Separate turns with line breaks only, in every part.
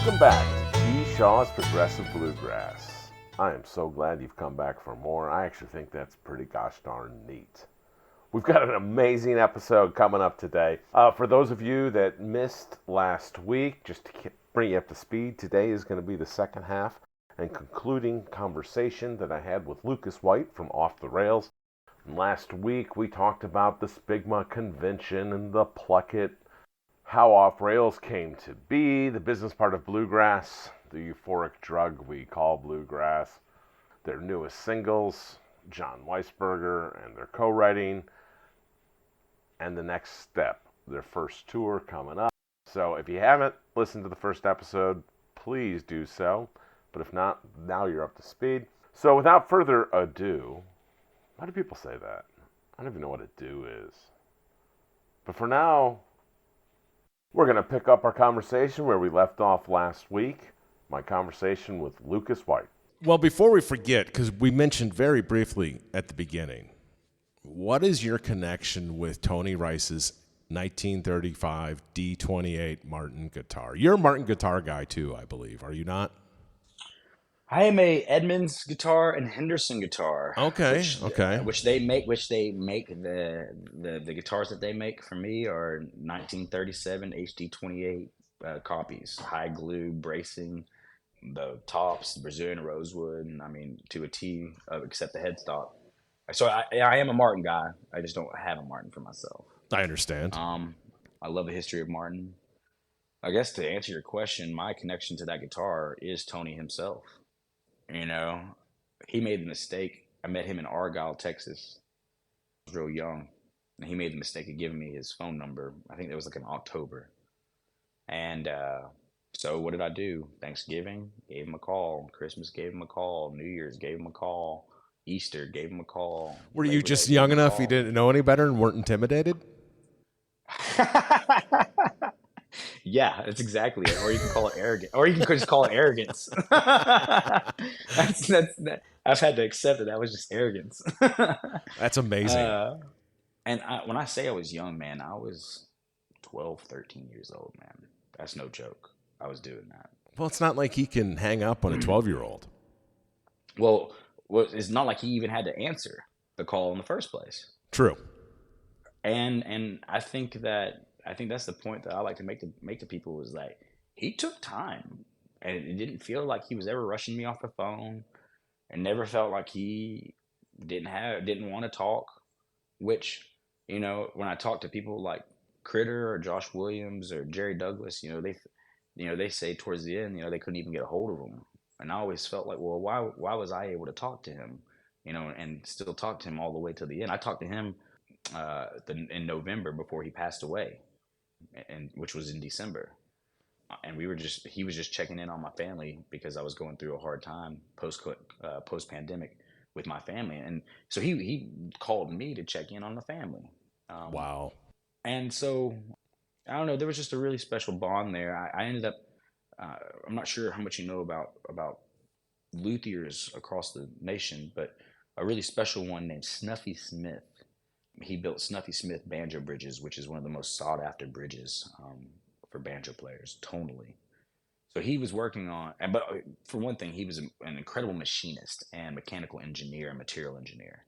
Welcome back to T. Shaw's Progressive Bluegrass. I am so glad you've come back for more. I actually think that's pretty gosh darn neat. We've got an amazing episode coming up today. For those of you that missed last week, just to bring you up to speed, today is going to be the second half and concluding conversation that I had with Lucas White from Off the Rails. And last week we talked about the Spigma Convention and the Plucket, how Off Rails came to be, the business part of Bluegrass, the euphoric drug we call Bluegrass, their newest singles, John Weisberger and their co-writing, and the next step, their first tour coming up. So if you haven't listened to the first episode, please do so. But if not, now you're up to speed. So without further ado, why do people say that? I don't even know what ado is. But for now, we're going to pick up our conversation where we left off last week. My conversation with Lucas White.
Well, before we forget, because we mentioned very briefly at the beginning, what is your connection with Tony Rice's 1935 D28 Martin guitar? You're a Martin guitar guy too, I believe. Are you not?
I am a Edmonds guitar and Henderson guitar.
Okay.
Which they make the guitars that they make for me are 1937 HD28 copies, high glue bracing, the tops, Brazilian rosewood, and I mean to a T, except the headstock. So I am a Martin guy. I just don't have a Martin for myself.
I understand.
I love the history of Martin. I guess to answer your question, my connection to that guitar is Tony himself. You know, he made the mistake. I met him in Argyle, Texas. I was real young, and he made the mistake of giving me his phone number. I think that was like in October. And so what did I do? Thanksgiving, gave him a call. Christmas, gave him a call. New Year's, gave him a call. Easter, gave him a call.
Were you just young enough you didn't know any better and weren't intimidated?
Yeah, that's exactly it. Or you can call it arrogant. Or you can just call it arrogance. I've had to accept that was just arrogance.
That's amazing.
When I say I was young, man, I was 12, 13 years old, man. That's no joke. I was doing that.
Well, it's not like he can hang up on a 12-year-old.
Well, it's not like he even had to answer the call in the first place.
True.
And I think that's the point that I like to make to people is like he took time, and it didn't feel like he was ever rushing me off the phone, and never felt like he didn't want to talk. Which, you know, when I talk to people like Critter or Josh Williams or Jerry Douglas, they say towards the end, they couldn't even get a hold of him, and I always felt like, well, why was I able to talk to him, and still talk to him all the way to the end? I talked to him in November before he passed away, and which was in December, and he was just checking in on my family because I was going through a hard time post pandemic with my family, and so he called me to check in on the family.
Wow.
And so I don't know, there was just a really special bond there. I ended up I'm not sure how much you know about luthiers across the nation, but a really special one named Snuffy Smith. He built Snuffy Smith banjo bridges, which is one of the most sought after bridges for banjo players tonally. So he was working on, but for one thing, he was an incredible machinist and mechanical engineer and material engineer.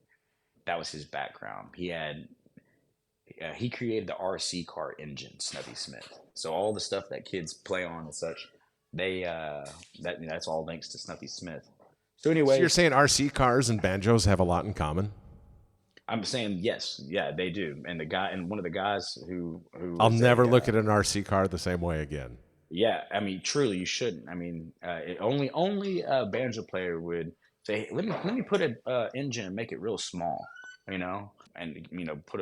That was his background. He created the RC car engine, Snuffy Smith. So all the stuff that kids play on and such, that's all thanks to Snuffy Smith. So anyway,
so you're saying RC cars and banjos have a lot in common?
I'm saying yes, yeah, they do. And one of the guys who
I'll never look at an RC car the same way again.
Yeah, I mean, truly, you shouldn't. I mean, only a banjo player would say, hey, let me put an engine and make it real small, and put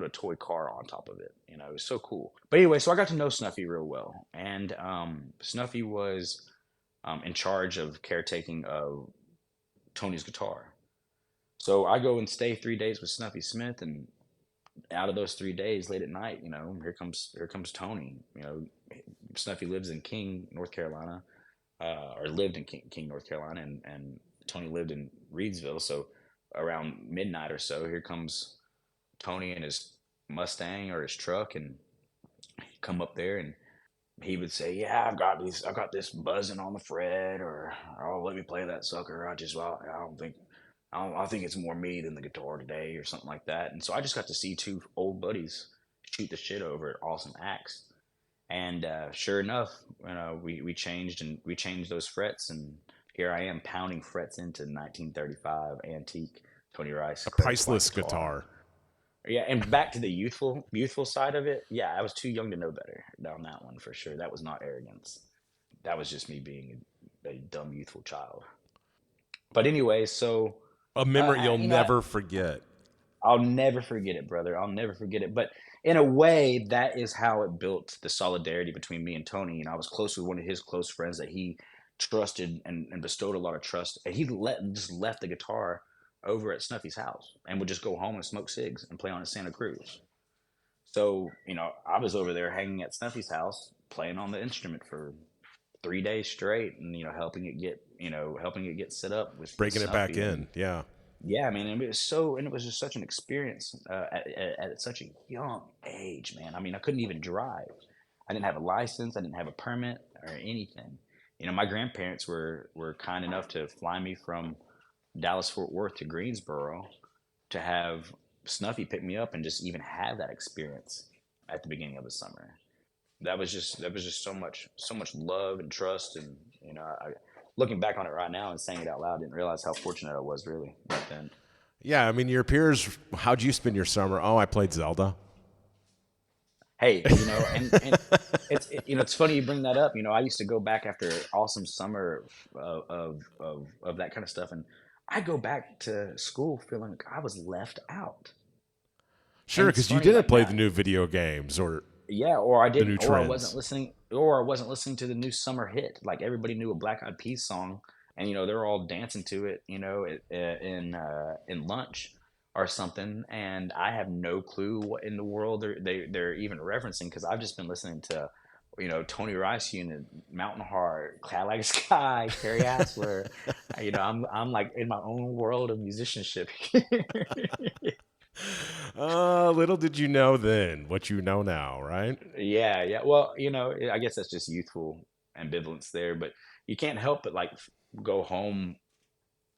a toy car on top of it. It was so cool. But anyway, so I got to know Snuffy real well, and Snuffy was in charge of caretaking of Tony's guitar. So I go and stay 3 days with Snuffy Smith, and out of those 3 days, late at night, here comes Tony. Snuffy lives in King, North Carolina, or lived in King, North Carolina, and Tony lived in Reedsville. So around midnight or so, here comes Tony in his Mustang or his truck, and he come up there, and he would say, "Yeah, I've got this buzzing on the fret," or "Oh, let me play that sucker." I think it's more me than the guitar today, or something like that. And so I just got to see two old buddies shoot the shit over at awesome acts. And sure enough, we changed those frets, and here I am pounding frets into 1935 antique Tony Rice
A
credit white
priceless
guitar.
guitar.
Yeah, and back to the youthful side of it. Yeah, I was too young to know better on that one for sure. That was not arrogance. That was just me being a dumb youthful child. But anyway, so
A memory you'll
you know,
never forget.
I'll never forget it, brother. I'll never forget it. But in a way, that is how it built the solidarity between me and Tony. I was close with one of his close friends that he trusted and bestowed a lot of trust. And just left the guitar over at Snuffy's house and would just go home and smoke cigs and play on his Santa Cruz. So, I was over there hanging at Snuffy's house, playing on the instrument for 3 days straight, and helping it get set up with
Breaking it back
Snuffy.
in. Yeah.
Yeah, I mean, and it was just such an experience at such a young age, man. I mean, I couldn't even drive. I didn't have a license. I didn't have a permit or anything. My grandparents were kind enough to fly me from Dallas Fort Worth to Greensboro to have Snuffy pick me up and just even have that experience at the beginning of the summer. That was just so much love and trust, and looking back on it right now and saying it out loud, I didn't realize how fortunate I was really back then.
Yeah, I mean, your peers, how'd you spend your summer? Oh, I played Zelda.
Hey, and it's funny you bring that up. I used to go back after an awesome summer of that kind of stuff, and I go back to school feeling like I was left out.
Sure,
And it's
because you
funny,
didn't
like
play the
that.
new video games or
Yeah, or I
the new
didn't, or I wasn't
trends.
listening, or I wasn't listening to the new summer hit. Like everybody knew a Black Eyed Peas song, and they're all dancing to it, in lunch or something, and I have no clue what in the world they're even referencing because I've just been listening to, Tony Rice Unit, Mountain Heart, Cloud Like Sky, Carrie Hassler. I'm like in my own world of musicianship.
Little did you know then what you know now, right?
Yeah, yeah. Well, I guess that's just youthful ambivalence there, but you can't help but like go home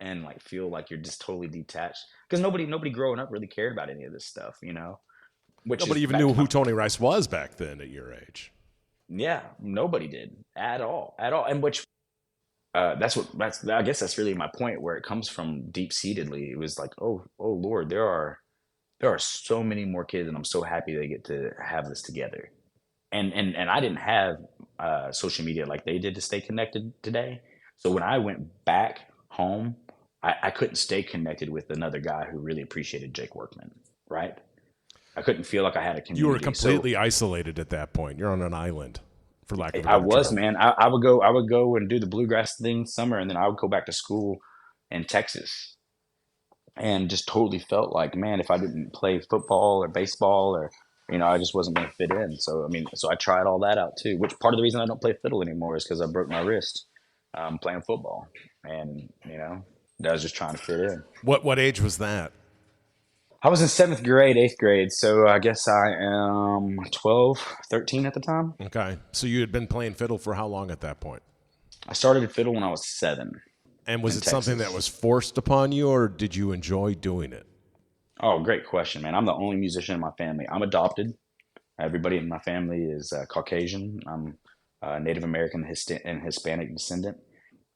and like feel like you're just totally detached because nobody growing up really cared about any of this stuff, which is
Nobody even
back
knew
to my
who Tony Rice was back then at your age.
yeah, nobody did at all. And which that's I guess that's really my point where it comes from deep seatedly. It was like, oh Lord, there are so many more kids, and I'm so happy they get to have this together. And I didn't have social media like they did to stay connected today. So when I went back home, I couldn't stay connected with another guy who really appreciated Jake Workman, right? I couldn't feel like I had a
You were
community. So
completely isolated at that point. You're on an island, for lack of a
I
better
was,
term.
man. I would go and do the bluegrass thing summer, and then I would go back to school in Texas, and just totally felt like, man, if I didn't play football or baseball or I just wasn't going to fit in. So I mean, so I tried all that out too. Which part of the reason I don't play fiddle anymore is because I broke my wrist playing football, and I was just trying to fit in.
What age was that?
I was in seventh grade, eighth grade, so I guess I am 12, 13 at the time.
Okay. So you had been playing fiddle for how long at that point?
I started fiddle when I was 7
And was
in
it something that
Texas.
was forced upon you, or did you enjoy doing it?
Oh, great question, man. I'm the only musician in my family. I'm adopted. Everybody in my family is Caucasian. I'm Native American and Hispanic descendant,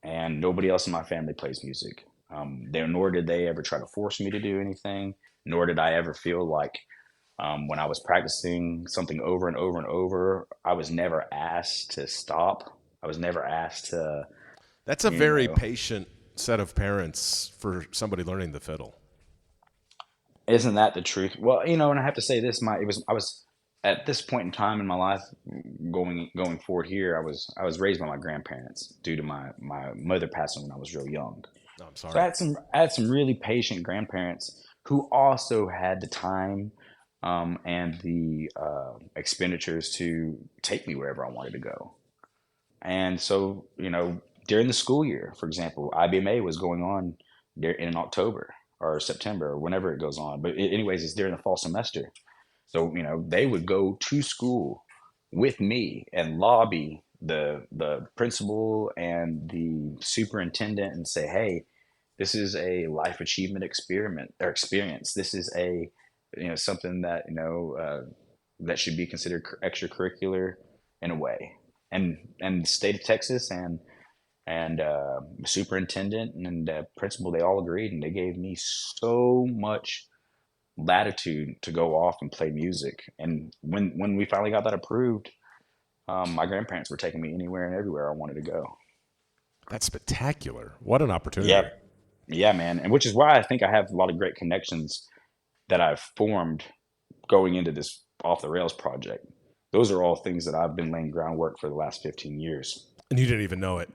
and nobody else in my family plays music. Nor did they ever try to force me to do anything, nor did I ever feel like when I was practicing something over and over and over, I was never asked to stop. I was never asked to,
That's a
you
very
know,
patient set of parents for somebody learning the fiddle.
isn't that the truth? Well, and I have to say this, I was at this point in time in my life going forward here, I was raised by my grandparents due to my mother passing when I was real young.
No, I'm
So
sorry.
I had some really patient grandparents who also had the time and the expenditures to take me wherever I wanted to go. And so, during the school year, for example, IBMA was going on in October or September or whenever it goes on. But anyways, it's during the fall semester. So, they would go to school with me and lobby the principal and the superintendent and say, hey, this is a life achievement experiment or experience. This is a, something that, that should be considered extracurricular in a way. And the state of Texas and superintendent and principal, they all agreed, and they gave me so much latitude to go off and play music. And when we finally got that approved, my grandparents were taking me anywhere and everywhere I wanted to go.
That's spectacular. What an opportunity.
Yeah, yeah, man. And which is why I think I have a lot of great connections that I've formed going into this off the rails project. Those are all things that I've been laying groundwork for the last 15 years.
And you didn't even know it.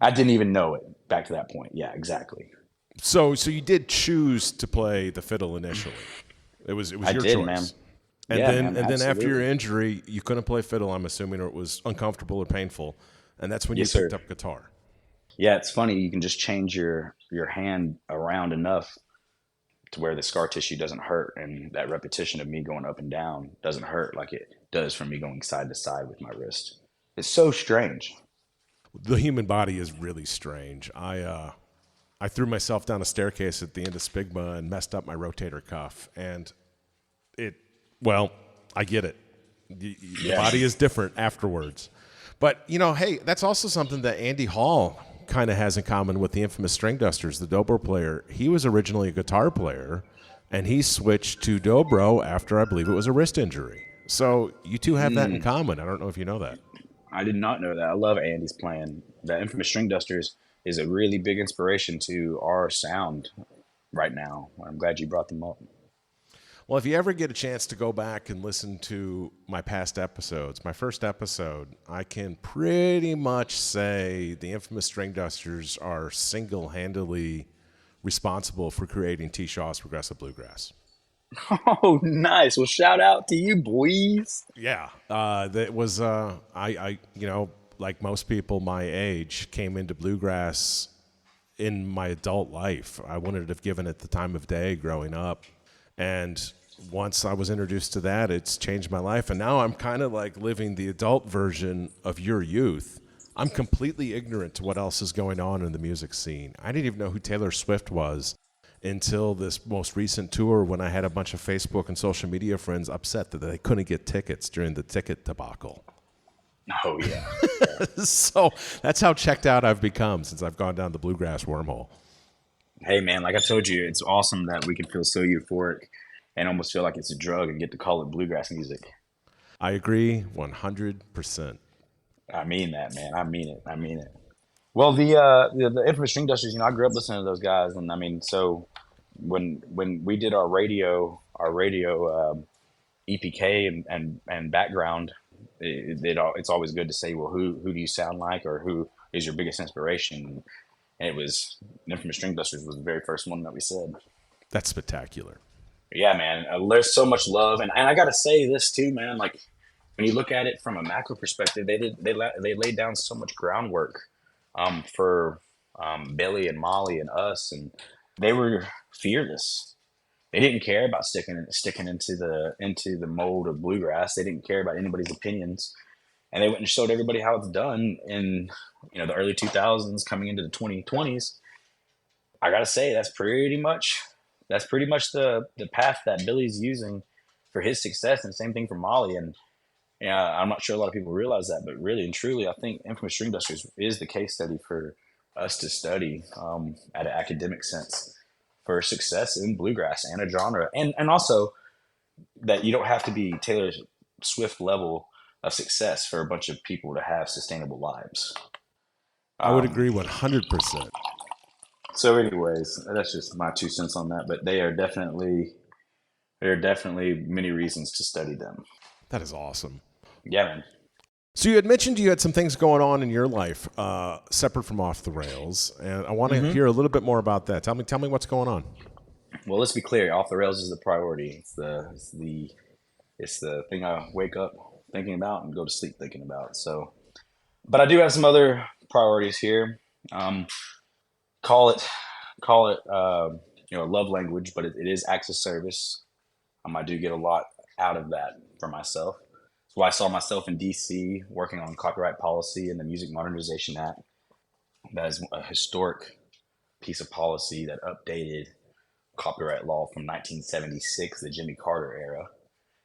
I didn't even know it back to that point. Yeah, exactly.
So you did choose to play the fiddle initially. It was your choice.
Man.
And
Yeah,
then
man,
and then after your
absolutely.
injury, you couldn't play fiddle, I'm assuming, or it was uncomfortable or painful. And that's when you
Yes, sir.
picked up guitar.
Yeah, it's funny. You can just change your hand around enough to where the scar tissue doesn't hurt, and that repetition of me going up and down doesn't hurt like it does from me going side to side with my wrist. It's so strange.
The human body is really strange. I threw myself down a staircase at the end of Spigma and messed up my rotator cuff. And I get it. The
Yeah.
body is different afterwards. But, hey, that's also something that Andy Hall kind of has in common with the infamous Stringdusters, the dobro player. He was originally a guitar player, and he switched to dobro after, I believe it was a wrist injury. So you two have that in common. I don't know if you know that.
I did not know that. I love Andy's playing. The infamous String Dusters is a really big inspiration to our sound right now. I'm glad you brought them up.
Well, if you ever get a chance to go back and listen to my past episodes, my first episode, I can pretty much say the infamous Stringdusters are single-handedly responsible for creating T. Shaw's Progressive Bluegrass.
Oh, nice. Well, shout out to you, boys.
Yeah, that was like most people my age, came into bluegrass in my adult life. I wouldn't have given it the time of day growing up. And once I was introduced to that, it's changed my life. And now I'm kind of like living the adult version of your youth. I'm completely ignorant to what else is going on in the music scene. I didn't even know who Taylor Swift was until this most recent tour, when I had a bunch of Facebook and social media friends upset that they couldn't get tickets during the ticket debacle.
Oh, yeah.
So that's how checked out I've become since I've gone down the bluegrass wormhole.
Hey, man, like I told you, it's awesome that we can feel so euphoric and almost feel like it's a drug and get to call it bluegrass music.
I agree 100%.
I mean that, man. I mean it. I mean it. Well, the infamous String Dusters, I grew up listening to those guys, and I mean, so when we did our radio EPK and background, it's always good to say, well, who do you sound like, or who is your biggest inspiration? And it was infamous String Dusters was the very first one that we said.
That's spectacular.
Yeah, man. There's so much love, and I got to say this too, man. Like when you look at it from a macro perspective, they laid down so much groundwork for Billy and Molly and us, and they were fearless. They didn't care about sticking into the mold of bluegrass. They didn't care about anybody's opinions, and they went and showed everybody how it's done in the early 2000s, coming into the 2020s. I gotta say that's pretty much the path that Billy's using for his success, and same thing for Molly. And yeah, I'm not sure a lot of people realize that, but really and truly, I think Infamous String Dusters is the case study for us to study at an academic sense for success in bluegrass and a genre, and also that you don't have to be Taylor Swift level of success for a bunch of people to have sustainable lives.
I would agree 100%.
So, anyways, that's just my 2 cents on that. But there are definitely many reasons to study them.
That is awesome.
Yeah, man.
So you had mentioned you had some things going on in your life separate from Off the Rails, and I want to hear a little bit more about that. Tell me what's going on.
Well, let's be clear. Off the rails is the priority. It's the thing I wake up thinking about and go to sleep thinking about. So, but I do have some other priorities here. Call it love language, but it is acts of service. I do get a lot out of that for myself. So I saw myself in DC working on copyright policy and the Music Modernization Act. That is a historic piece of policy that updated copyright law from 1976, the Jimmy Carter era.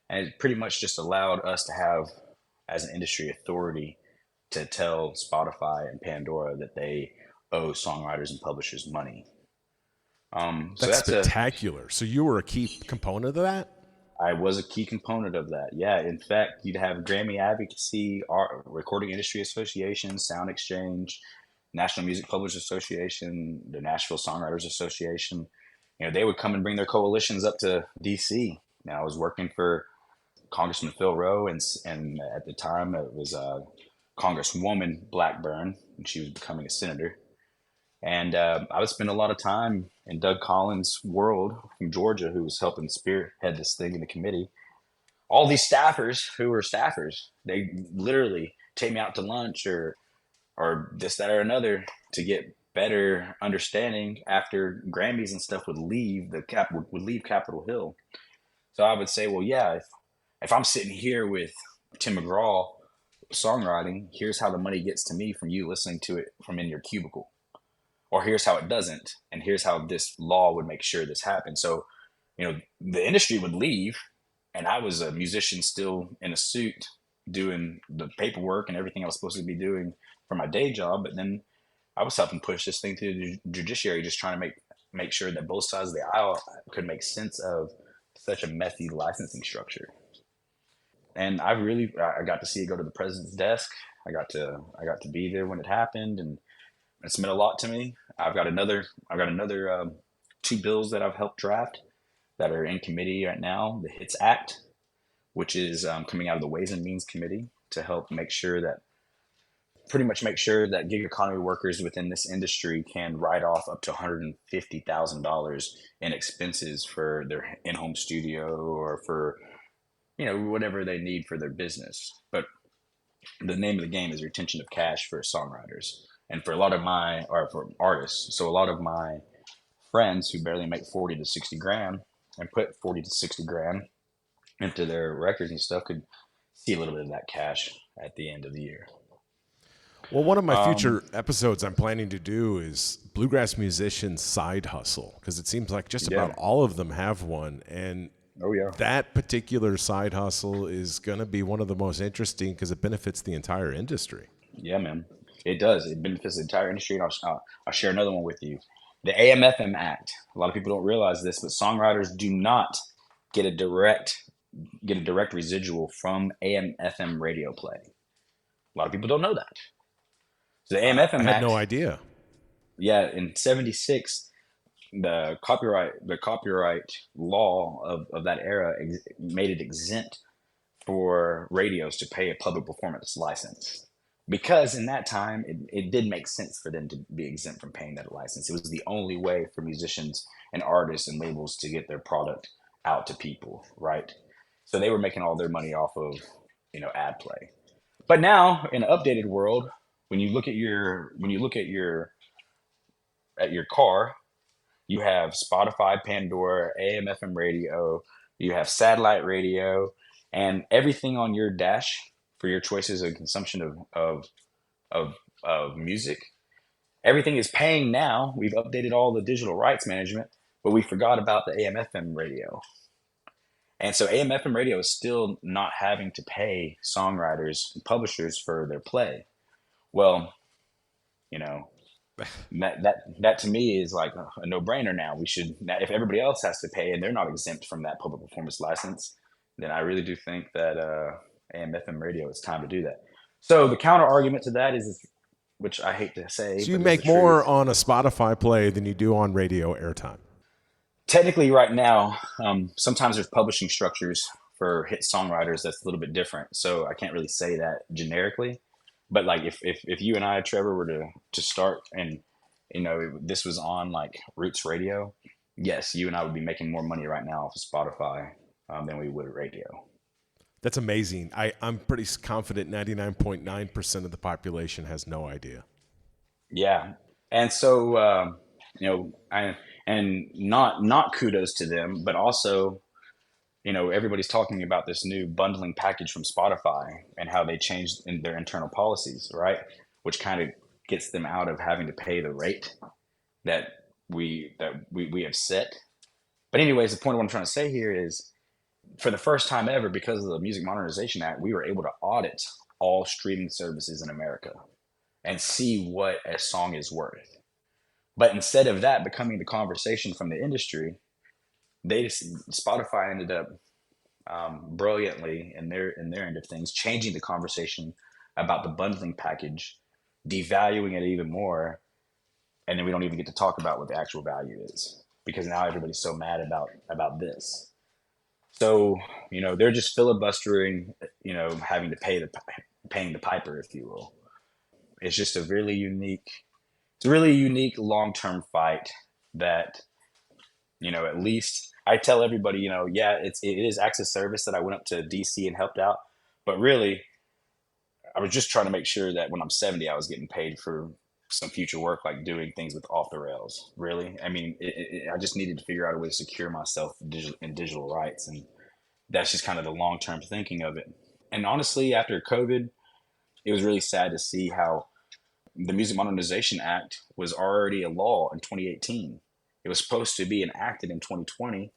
And it pretty much just allowed us to have, as an industry authority, to tell Spotify and Pandora that they owe songwriters and publishers money. So
That's
that's a
spectacular. So you were a key component of that?
I was a key component of that. Yeah, in fact, you'd have Grammy Advocacy, Recording Industry Association, Sound Exchange, National Music Publishers Association, the Nashville Songwriters Association. They would come and bring their coalitions up to DC. Now, I was working for Congressman Phil Rowe, and at the time it was Congresswoman Blackburn, and she was becoming a senator. And I would spend a lot of time in Doug Collins' world from Georgia, who was helping spearhead this thing in the committee. All these staffers who were staffers, they literally take me out to lunch or this, that, or another to get better understanding after Grammys and stuff would leave would leave Capitol Hill. So I would say, well, yeah, if I'm sitting here with Tim McGraw songwriting, here's how the money gets to me from you listening to it from in your cubicle. Or here's how it doesn't, and here's how this law would make sure this happens. So, the industry would leave, and I was a musician still in a suit doing the paperwork and everything I was supposed to be doing for my day job. But then I was helping push this thing through the judiciary, just trying to make sure that both sides of the aisle could make sense of such a messy licensing structure. And I got to see it go to the president's desk. I got to be there when it happened, and it's meant a lot to me. I've got another 2 bills that I've helped draft that are in committee right now. The HITS Act, which is coming out of the Ways and Means Committee to help pretty much make sure that gig economy workers within this industry can write off up to $150,000 in expenses for their in-home studio or for whatever they need for their business. But the name of the game is retention of cash for songwriters. And for for artists, so a lot of my friends who barely make 40 to 60 grand and put 40 to 60 grand into their records and stuff could see a little bit of that cash at the end of the year.
Well, one of my future episodes I'm planning to do is bluegrass musicians' side hustle, because it seems like just about all of them have one. And that particular side hustle is going to be one of the most interesting because it benefits the entire industry.
Yeah, man. It does. It benefits the entire industry. And I'll share another one with you. The AM/FM Act. A lot of people don't realize this, but songwriters do not get a direct residual from AM/FM radio play. A lot of people don't know that. So the AM/FM Act.
I had no idea.
Yeah, in '76, the copyright law of that era made it exempt for radios to pay a public performance license. Because in that time, it did make sense for them to be exempt from paying that license. It was the only way for musicians and artists and labels to get their product out to people, right? So they were making all their money off of, ad play. But now, in an updated world, when you look at your car, you have Spotify, Pandora, AM/FM radio, you have satellite radio, and everything on your dash for your choices of consumption of music. Everything is paying now. We've updated all the digital rights management, but we forgot about the AM/FM radio. And so AM/FM radio is still not having to pay songwriters and publishers for their play. Well, that to me is like a no-brainer now. If everybody else has to pay and they're not exempt from that public performance license, then I really do think that AM/FM radio, it's time to do that. So the counter argument to that is, which I hate to say,
so you make more on a Spotify play than you do on radio airtime.
Technically, right now, sometimes there's publishing structures for hit songwriters that's a little bit different. So I can't really say that generically. But like if you and I, Trevor, were to start and this was on like Roots Radio, yes, you and I would be making more money right now off of Spotify than we would at radio.
That's amazing. I'm pretty confident 99.9% of the population has no idea.
Yeah. And so, not kudos to them, but also everybody's talking about this new bundling package from Spotify and how they changed in their internal policies, right? Which kind of gets them out of having to pay the rate that we have set. But anyways, the point of what I'm trying to say here is, for the first time ever, because of the Music Modernization Act, we were able to audit all streaming services in America and see what a song is worth. But instead of that becoming the conversation from the industry, Spotify ended up brilliantly in their end of things, changing the conversation about the bundling package, devaluing it even more, and then we don't even get to talk about what the actual value is because now everybody's so mad about this. So they're just filibustering, having to paying the piper, if you will. It's just a really unique long-term fight that at least I tell everybody, yeah, it is access service that I went up to DC and helped out, but really I was just trying to make sure that when I'm 70, I was getting paid for some future work, like doing things with off the rails. Really, I mean, I just needed to figure out a way to secure myself in digital rights, and that's just kind of the long term thinking of it. And honestly, after COVID, it was really sad to see how the Music Modernization Act was already a law in 2018. It was supposed to be enacted in 2020,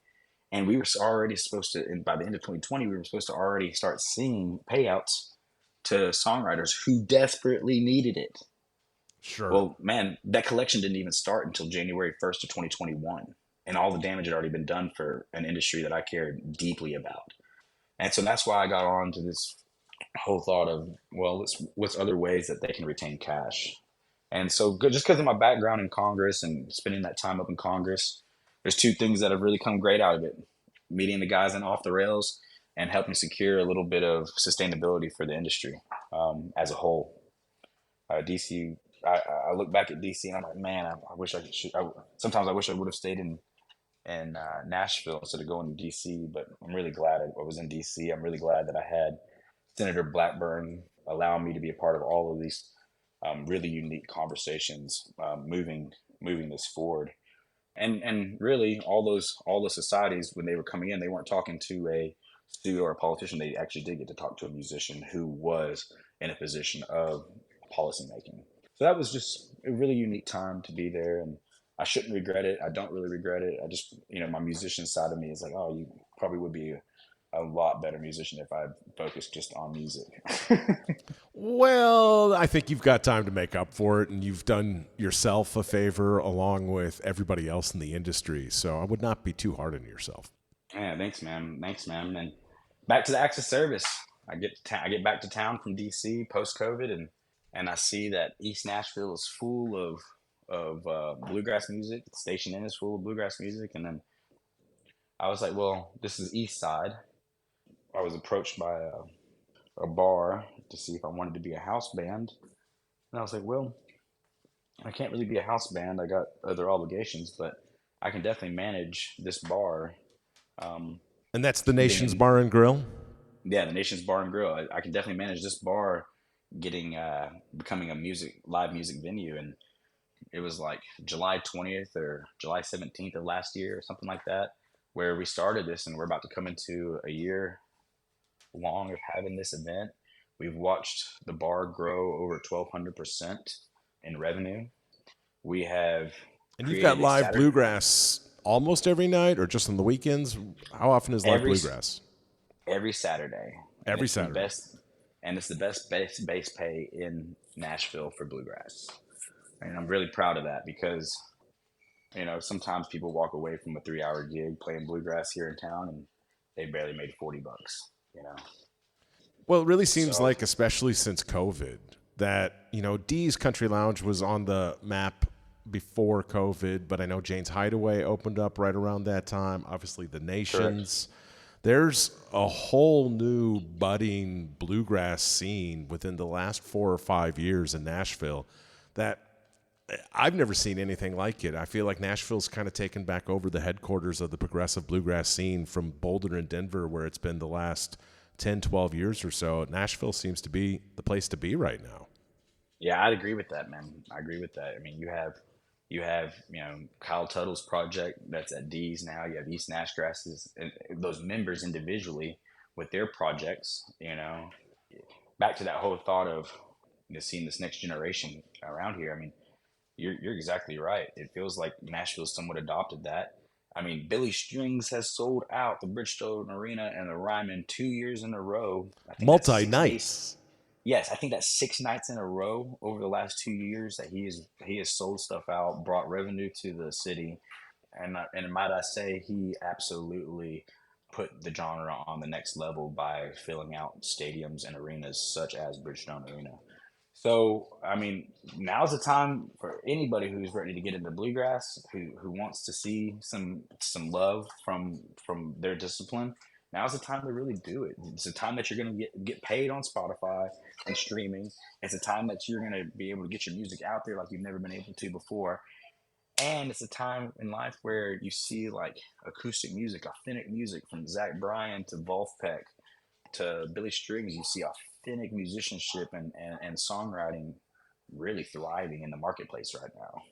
and we were already supposed to, and by the end of 2020, we were supposed to already start seeing payouts to songwriters who desperately needed it.
Sure.
Well, man, that collection didn't even start until January 1st of 2021. And all the damage had already been done for an industry that I cared deeply about. And so that's why I got on to this whole thought of, well, what's other ways that they can retain cash? And so just because of my background in Congress and spending that time up in Congress, there's two things that have really come great out of it. Meeting the guys in Off the Rails and helping secure a little bit of sustainability for the industry as a whole. DC, I look back at DC and I'm like, man, I wish sometimes I wish I would have stayed in Nashville instead of going to DC, but I'm really glad I was in DC. I'm really glad that I had Senator Blackburn allow me to be a part of all of these really unique conversations, moving this forward. And really all those societies, when they were coming in, they weren't talking to a student or a politician. They actually did get to talk to a musician who was in a position of policymaking. So that was just a really unique time to be there, and I shouldn't regret it. I don't really regret it. I just, my musician side of me is like, oh, you probably would be a lot better musician if I focused just on music.
Well, I think you've got time to make up for it, and you've done yourself a favor along with everybody else in the industry. So I would not be too hard on yourself.
Yeah, thanks, man. And back to the access service. I get back to town from DC post COVID, and I see that East Nashville is full of bluegrass music. The Station Inn is full of bluegrass music, and then I was like, well, this is East Side. I was approached by a bar to see if I wanted to be a house band, and I was like, well, I can't really be a house band. I got other obligations, but I can definitely manage this bar.
And that's the Nation's Bar and Grill?
Yeah, the Nation's Bar and Grill. I can definitely manage this bar becoming a live music venue. And it was like July 20th or July 17th of last year or something like that, where we started this, and we're about to come into a year long of having this event. We've watched the bar grow over 1,200% in revenue. We have,
and you've got live bluegrass almost every night, or just on the weekends? How often is live bluegrass?
Every Saturday.
Every Saturday.
It's the best base pay in Nashville for bluegrass. And I'm really proud of that because, sometimes people walk away from a 3-hour gig playing bluegrass here in town and they barely made $40,
Well, it really seems like, especially since COVID, that, Dee's Country Lounge was on the map before COVID, but I know Jane's Hideaway opened up right around that time. Obviously, the Nations. Correct. There's a whole new budding bluegrass scene within the last 4 or 5 years in Nashville that I've never seen anything like it. I feel like Nashville's kind of taken back over the headquarters of the progressive bluegrass scene from Boulder and Denver, where it's been the last 10, 12 years or so. Nashville seems to be the place to be right now.
Yeah, I'd agree with that, man. I agree with that. I mean, you have You have, Kyle Tuttle's project that's at D's now. You have East Nashgrass's and those members individually with their projects. Back to that whole thought of seeing this next generation around here. I mean, you're exactly right. It feels like Nashville's somewhat adopted that. I mean, Billy Strings has sold out the Bridgestone Arena and the Ryman 2 years in a row. I think that's
Multi
6 days.
nights.
Yes, I think that's 6 nights in a row over the last 2 years that he has sold stuff out, brought revenue to the city, and might I say, he absolutely put the genre on the next level by filling out stadiums and arenas such as Bridgestone Arena. So, I mean, now's the time for anybody who's ready to get into bluegrass, who wants to see some love from their discipline. Now's the time to really do it. It's a time that you're going to get paid on Spotify and streaming. It's a time that you're going to be able to get your music out there like you've never been able to before. And it's a time in life where you see like acoustic music, authentic music from Zach Bryan to Wolfpack to Billy Strings. You see authentic musicianship and songwriting really thriving in the marketplace right now.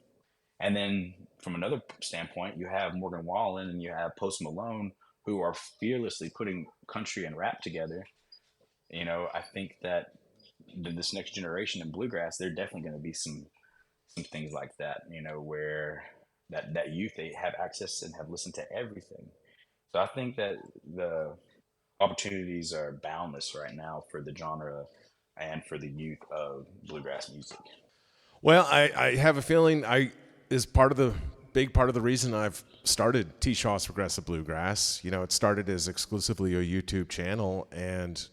And then from another standpoint, you have Morgan Wallen and you have Post Malone, who are fearlessly putting country and rap together. I think that this next generation in bluegrass, there are definitely going to be some things like that, where that youth, they have access and have listened to everything. So I think that the opportunities are boundless right now for the genre and for the youth of bluegrass music.
Well, I have a feeling I is part of the big part of the reason I've started T. Shaw's Progressive Bluegrass. It started as exclusively a YouTube channel and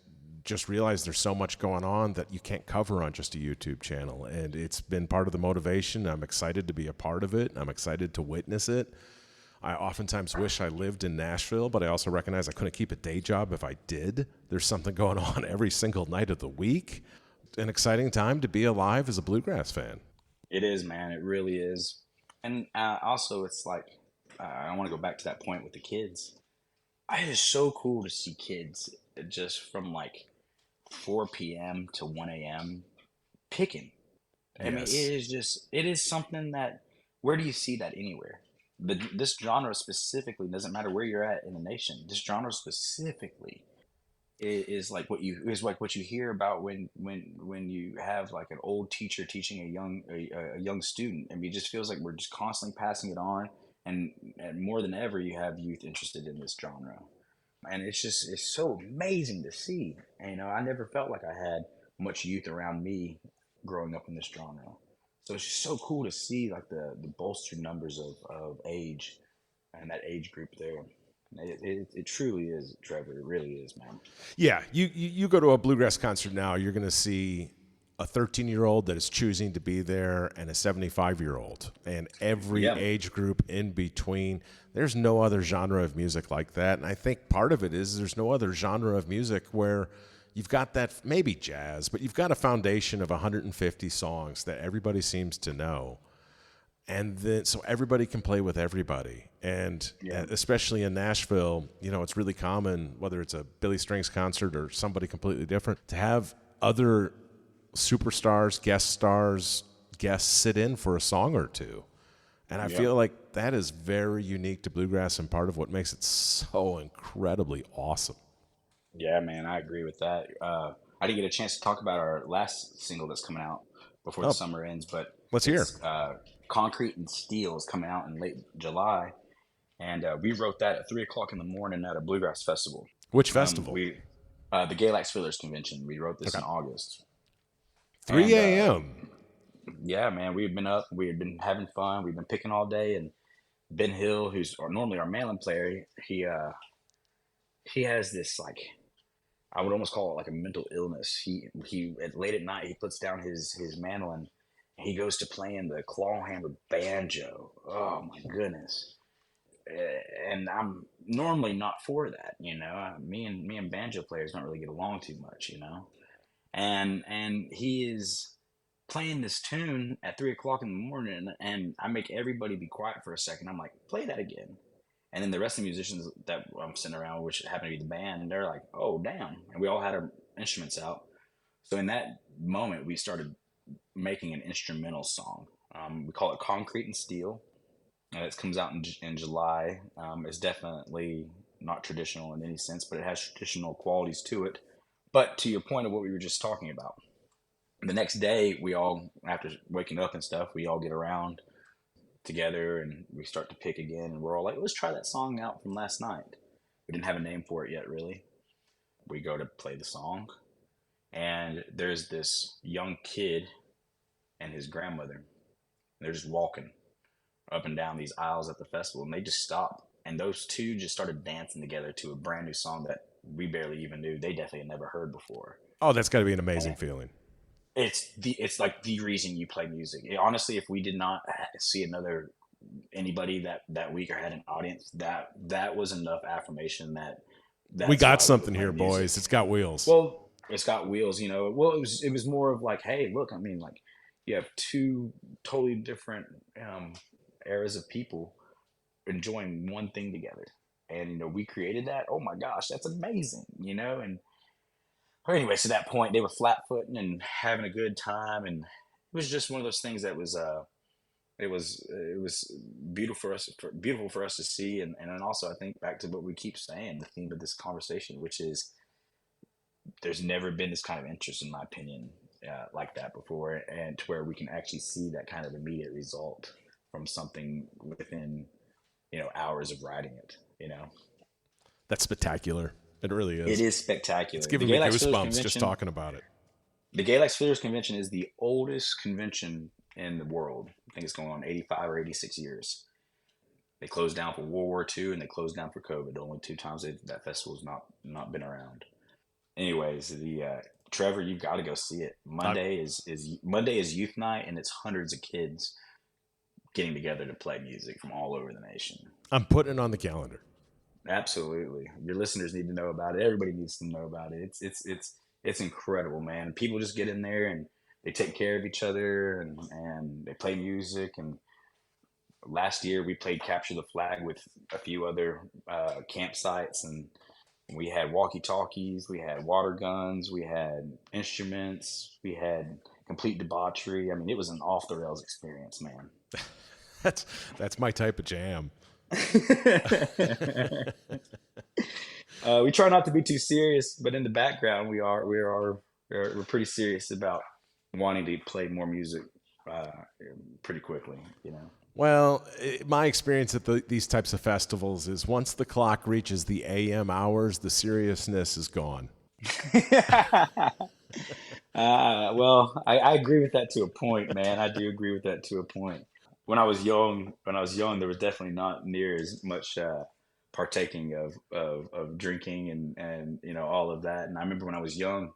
just realized there's so much going on that you can't cover on just a YouTube channel. And it's been part of the motivation. I'm excited to be a part of it. I'm excited to witness it. I oftentimes wish I lived in Nashville, but I also recognize I couldn't keep a day job if I did. There's something going on every single night of the week. An exciting time to be alive as a bluegrass fan.
It is, man. It really is. And also, it's like, I want to go back to that point with the kids. It is so cool to see kids just from like 4 p.m. to 1 a.m. picking. I mean, it is something that, where do you see that anywhere? This genre specifically, doesn't matter where you're at in the nation, this genre specifically is like what you hear about when you have like an old teacher teaching a young student. I mean, it just feels like we're just constantly passing it on, and more than ever, you have youth interested in this genre, and it's so amazing to see. And, I never felt like I had much youth around me growing up in this genre. So it's just so cool to see like the bolstered numbers of age and that age group there. It truly is, Trevor. It really is, man.
Yeah, you go to a bluegrass concert now, you're going to see a 13-year-old that is choosing to be there and a 75-year-old and every age group in between. There's no other genre of music like that. And I think part of it is there's no other genre of music where you've got that, maybe jazz, but you've got a foundation of 150 songs that everybody seems to know. And then, so everybody can play with everybody. And especially in Nashville, it's really common, whether it's a Billy Strings concert or somebody completely different, to have other superstars, guests sit in for a song or two. And I feel like that is very unique to bluegrass and part of what makes it so incredibly awesome.
Yeah, man, I agree with that. I didn't get a chance to talk about our last single that's coming out before the summer ends, but
let's hear.
Concrete and Steel is coming out in late July, and we wrote that at 3 o'clock in the morning at a bluegrass festival.
Which festival?
The Galax Fiddlers Convention. We wrote this in August.
3 a.m.
Yeah, man, we had been up. We had been having fun. We've been picking all day, and Ben Hill, who's normally our mandolin player, he has this, like, I would almost call it like a mental illness. He late at night, he puts down his mandolin. He goes to playing the claw hammer banjo. Oh my goodness! And I'm normally not for that, Me and banjo players don't really get along too much, And he is playing this tune at 3 o'clock in the morning, and I make everybody be quiet for a second. I'm like, play that again. And then the rest of the musicians that I'm sitting around, which happened to be the band, and they're like, oh, damn. And we all had our instruments out. So in that moment, we started making an instrumental song. We call it Concrete and Steel, and it comes out in July. It's definitely not traditional in any sense, but it has traditional qualities to it. But to your point of what we were just talking about, the next day we all, after waking up and stuff, we all get around together and we start to pick again, and we're all like, let's try that song out from last night. We didn't have a name for it yet, really. We go to play the song, and there's this young kid and his grandmother. They're just walking up and down these aisles at the festival, and they just stop, and those two just started dancing together to a brand new song that we barely even knew. They definitely had never heard before.
Oh, that's got to be an amazing feeling.
It's like the reason you play music. Honestly, if we did not see anybody that week or had an audience, that was enough affirmation that
we
that's
got
why
something
play
here,
music.
boys. It's got wheels.
Well, it's got wheels, Well, it was more of like, hey, look, I mean, like, you have two totally different eras of people enjoying one thing together, and we created that. Oh my gosh, that's amazing, And anyway, to that point, they were flat footing and having a good time, and it was just one of those things that was it was beautiful for us to see, and then also I think back to what we keep saying, the theme of this conversation, which is there's never been this kind of interest, in my opinion, like that before, and to where we can actually see that kind of immediate result from something within hours of writing it.
That's spectacular. It really is.
It is spectacular.
It's giving me goosebumps just talking about it.
The Galax Fiddlers Convention is the oldest convention in the world. I think it's going on 85 or 86 years. They closed down for World War II and they closed down for COVID. The only two times that festival's not been around. Anyways, Trevor, you've got to go see it. Monday is youth night, and it's hundreds of kids getting together to play music from all over the nation.
I'm putting it on the calendar.
Absolutely. Your listeners need to know about it. Everybody needs to know about it. It's incredible, man. People just get in there and they take care of each other, and they play music. And last year we played Capture the Flag with a few other campsites, and we had walkie-talkies, we had water guns, we had instruments, we had complete debauchery. I mean, it was an off-the-rails experience, man.
That's my type of jam.
We try not to be too serious, but in the background, we're pretty serious about wanting to play more music pretty quickly,
Well, my experience at these types of festivals is once the clock reaches the AM hours, the seriousness is gone.
Well, I agree with that to a point, man. I do agree with that to a point. When I was young, there was definitely not near as much partaking of drinking and all of that. And I remember when I was young,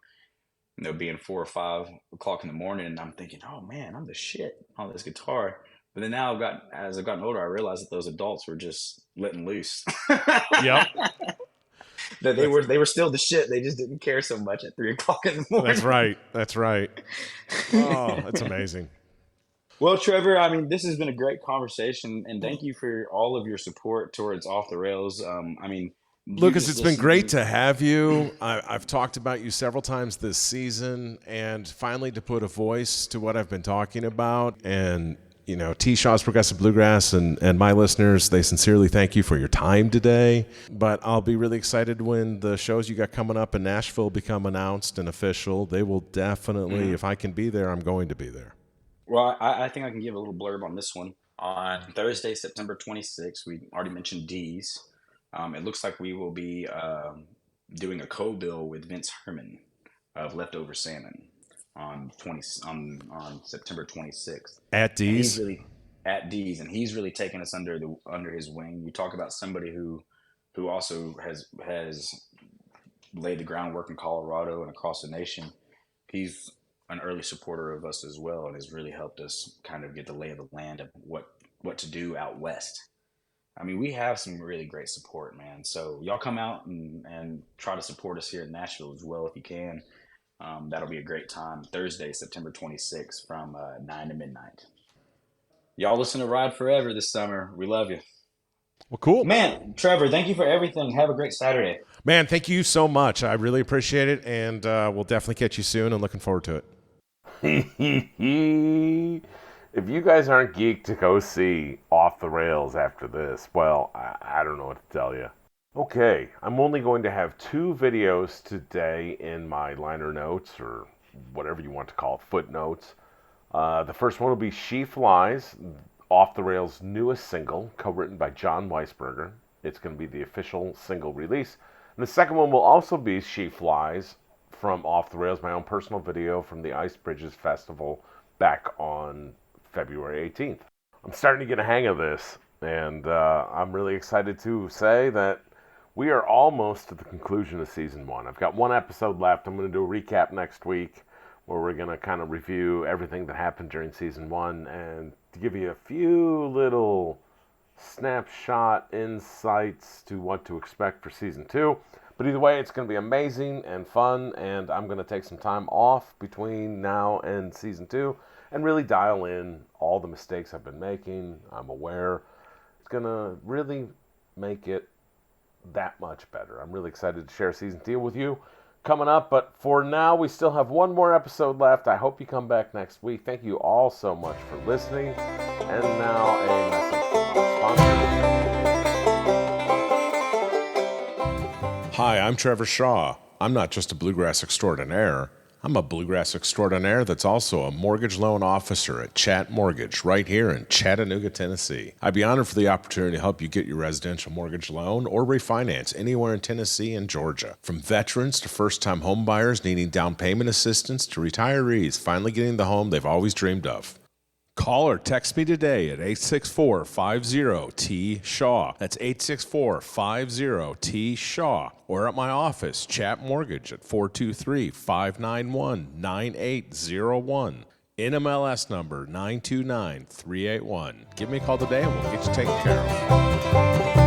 being 4 or 5 o'clock in the morning, and I'm thinking, oh man, I'm the shit on this guitar. But then now as I've gotten older, I realized that those adults were just letting loose.
Yep.
That they were still the shit. They just didn't care so much at 3 o'clock in the morning.
That's right. Oh, that's amazing.
Well, Trevor, I mean, this has been a great conversation, and thank you for all of your support towards Off the Rails.
Lucas, it's been great to have you. I've talked about you several times this season, and finally to put a voice to what I've been talking about. And, T. Shaw's Progressive Bluegrass and my listeners, they sincerely thank you for your time today. But I'll be really excited when the shows you got coming up in Nashville become announced and official. They will definitely, if I can be there, I'm going to be there.
Well, I think I can give a little blurb on this one. On Thursday, September 26th, we already mentioned D's. It looks like we will be doing a co-bill with Vince Herman of Leftover Salmon on September 26th.
At D's?
At D's, and he's really taken us under his wing. You talk about somebody who also has laid the groundwork in Colorado and across the nation. He's an early supporter of us as well, and has really helped us kind of get the lay of the land of what to do out west. I mean, we have some really great support, man. So y'all come out and try to support us here in Nashville as well if you can. That'll be a great time. Thursday, September 26th from 9 to midnight. Y'all listen to Ride Forever this summer. We love you.
Well, cool.
Man, Trevor, thank you for everything. Have a great Saturday.
Man, thank you so much. I really appreciate it, and we'll definitely catch you soon and looking forward to it.
If you guys aren't geeked to go see Off the Rails after this, well, I don't know what to tell you. Okay, I'm only going to have 2 videos today in my liner notes, or whatever you want to call it, footnotes. The first one will be She Flies, Off the Rails' newest single, co-written by John Weisberger. It's going to be the official single release. And the second one will also be She Flies from Off the Rails, my own personal video from the Ice Bridges Festival back on February 18th. I'm starting to get a hang of this, and I'm really excited to say that we are almost to the conclusion of season 1. I've got 1 episode left. I'm going to do a recap next week where we're going to kind of review everything that happened during season 1 and to give you a few little snapshot insights to what to expect for season 2. But either way, it's going to be amazing and fun, and I'm going to take some time off between now and season 2 and really dial in all the mistakes I've been making. I'm aware it's going to really make it that much better. I'm really excited to share season 2 with you coming up, but for now, we still have 1 more episode left. I hope you come back next week. Thank you all so much for listening. And now a message from our sponsor.
Hi, I'm Trevor Shaw. I'm not just a bluegrass extraordinaire. I'm a bluegrass extraordinaire that's also a mortgage loan officer at Chat Mortgage right here in Chattanooga, Tennessee. I'd be honored for the opportunity to help you get your residential mortgage loan or refinance anywhere in Tennessee and Georgia. From veterans to first-time homebuyers needing down payment assistance to retirees finally getting the home they've always dreamed of. Call or text me today at 864-50-T-SHAW. That's 864-50-T-SHAW. Or at my office, Chat Mortgage at 423-591-9801. NMLS number 929381. Give me a call today and we'll get you taken care of.